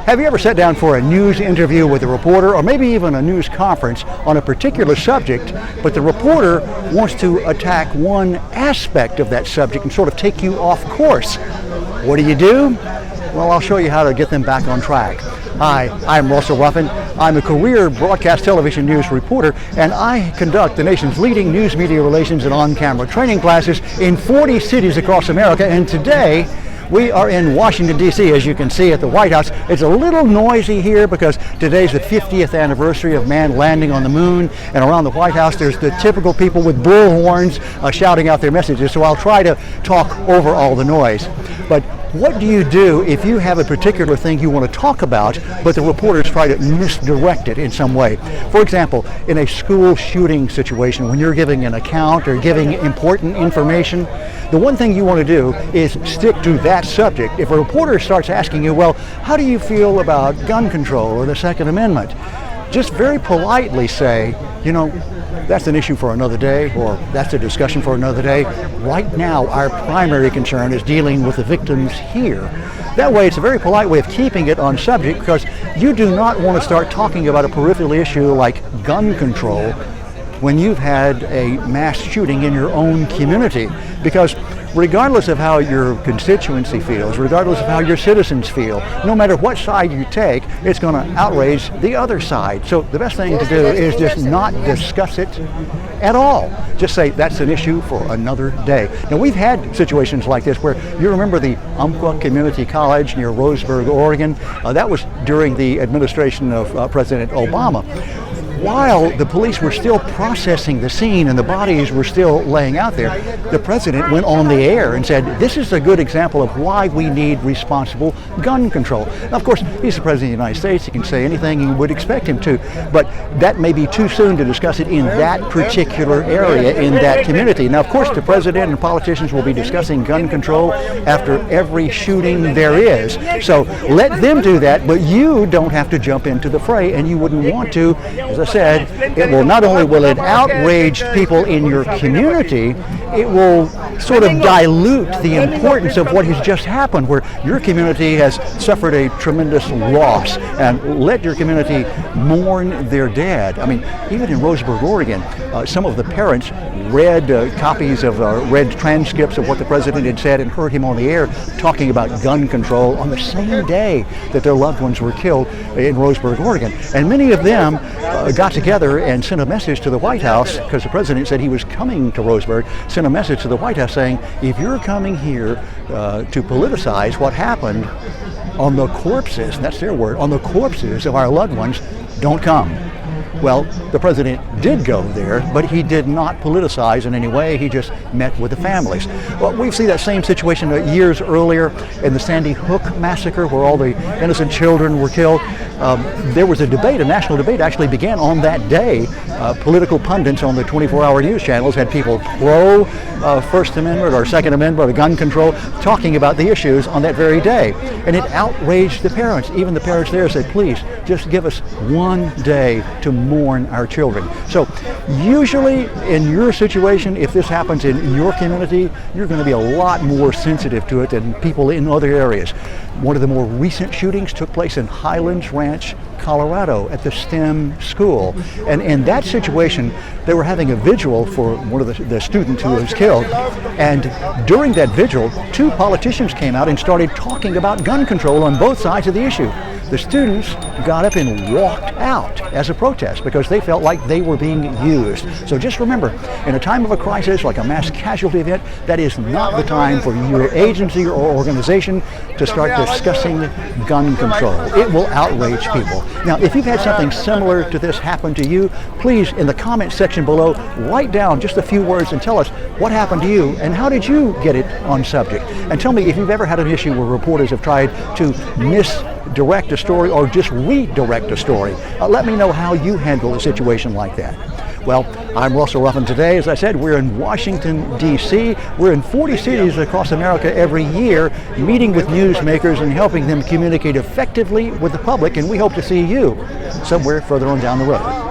Have you ever sat down for a news interview with a reporter, or maybe even a news conference on a particular subject, but the reporter wants to attack one aspect of that subject and sort of take you off course? What do? Well, I'll show you how to get them back on track. Hi, I'm Russell Ruffin. I'm a career broadcast television news reporter, and I conduct the nation's leading news media relations and on-camera training classes in 40 cities across America. And today, we are in Washington, D.C., as you can see at the White House. It's a little noisy here because today's the 50th anniversary of man landing on the moon, and around the White House there's the typical people with bullhorns shouting out their messages, so I'll try to talk over all the noise. But what do you do if you have a particular thing you want to talk about, but the reporters try to misdirect it in some way? For example, in a school shooting situation, when you're giving an account or giving important information, the one thing you want to do is stick to that subject. If a reporter starts asking you, well, how do you feel about gun control or the Second Amendment? Just very politely say, you know, that's an issue for another day, or that's a discussion for another day. Right now, our primary concern is dealing with the victims here. That way, it's a very polite way of keeping it on subject, because you do not want to start talking about a peripheral issue like gun control when you've had a mass shooting in your own community. Because regardless of how your constituency feels, regardless of how your citizens feel, no matter what side you take, it's going to outrage the other side. So the best thing to do is just not discuss it at all. Just say that's an issue for another day. Now, we've had situations like this where you remember the Umpqua Community College near Roseburg, Oregon. That was during the administration of President Obama. While the police were still processing the scene and the bodies were still laying out there, the president went on the air and said, this is a good example of why we need responsible gun control. Now, of course, he's the president of the United States. He can say anything you would expect him to, but that may be too soon to discuss it in that particular area, in that community. Now, of course, the president and politicians will be discussing gun control after every shooting there is. So let them do that, but you don't have to jump into the fray, and you wouldn't want to. As I said, it will not only will it outrage people in your community, it will sort of dilute the importance of what has just happened, where your community has suffered a tremendous loss, and let your community mourn their dead. I mean, even in Roseburg, Oregon, some of the parents read copies of read transcripts of what the president had said and heard him on the air talking about gun control on the same day that their loved ones were killed in Roseburg, Oregon. And many of them got together and sent a message to the White House, because the president said he was coming to Roseburg, sent a message to the White House saying, if you're coming here to politicize what happened on the corpses, and that's their word, on the corpses of our loved ones, don't come. Well, the president did go there, but he did not politicize in any way. He just met with the families. Well, we've seen that same situation years earlier in the Sandy Hook massacre, where all the innocent children were killed. There was a debate, a national debate actually began on that day. Political pundits on the 24-hour news channels had people pro First Amendment or Second Amendment or gun control talking about the issues on that very day. And it outraged the parents. Even the parents there said, please, just give us one day to mourn our children. So usually in your situation, if this happens in your community, you're going to be a lot more sensitive to it than people in other areas. One of the more recent shootings took place in Highlands Ranch, Colorado, at the STEM school. And in that situation, they were having a vigil for one of the students who was killed. And during that vigil, two politicians came out and started talking about gun control on both sides of the issue. The students got up and walked out as a protest because they felt like they were being used. So just remember, in a time of a crisis like a mass casualty event, that is not the time for your agency or organization to start discussing gun control. It will outrage people. Now, if you've had something similar to this happen to you, please, in the comment section below, write down just a few words and tell us what happened to you and how did you get it on subject. And tell me if you've ever had an issue where reporters have tried to misdirect a story or just redirect a story. Let me know how you handle a situation like that. Well, I'm Russell Ruffin. Today, as I said, we're in Washington, D.C. We're in 40 cities across America every year, meeting with newsmakers and helping them communicate effectively with the public, and we hope to see you somewhere further on down the road.